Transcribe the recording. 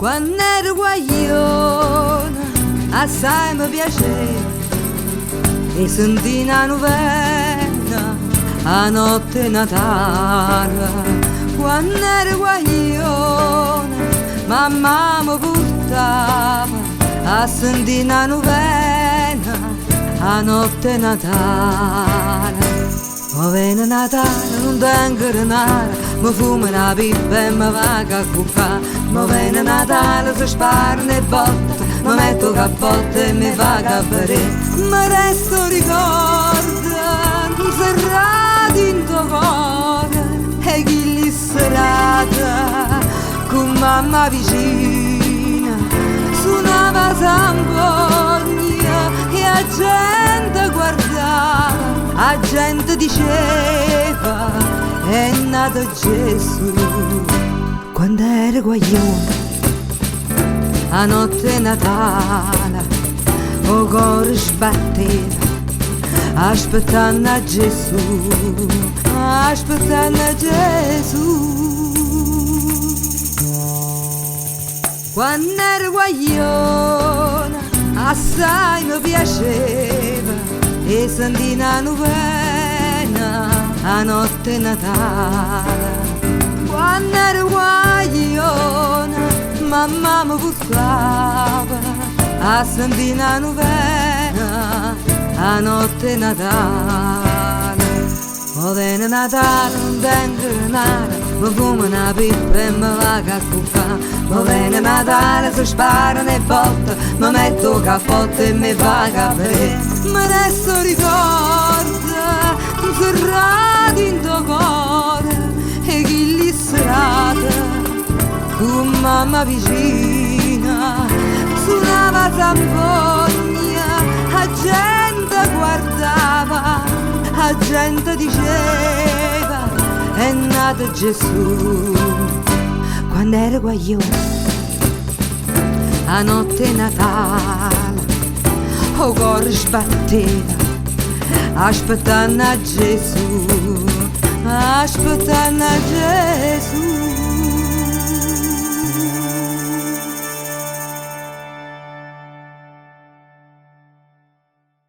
Quando ero guagliona assai mi piaceva e sentì una novella a notte Natale. Quando ero guagliona mamma mi portava a sentire una novella a notte Natale. Ma viene Natale, non tengo denaro, mi fumo una pipa e mi vago a cuccare. Ma viene Natale, si spara e botta, mi metto cappotto e mi vago a bere. Mi resto ricorda, serrato in tuo cuore, e chi li serata, con mamma vicina, suonava zampogna e la gente guardava. La gente diceva è nato Gesù. Quando ero guaglione a notte Natale o cuore sbatteva aspettando a Gesù, aspettando a Gesù. Quando ero guaglione assai mi piaceva e sentì una novella a notte Natale. Quando ero guagliona mamma mi portava a sentire una novella a notte Natale. Ma viene Natale, non tengo denaro, mi fumo una pipa e mi vago a cuccare. Ma viene Natale, si sparano e botta, mi metto cappotto e mi vago a bere. Ma adesso ricorda, serrato in tuo cuore, e chi li serata, con mamma vicina, suonava zampogna, la gente guardava, la gente diceva è nato Gesù. Quando ero guaglione a notte Natale o cuore sbatteva aspettando a Gesù, aspettando a Gesù.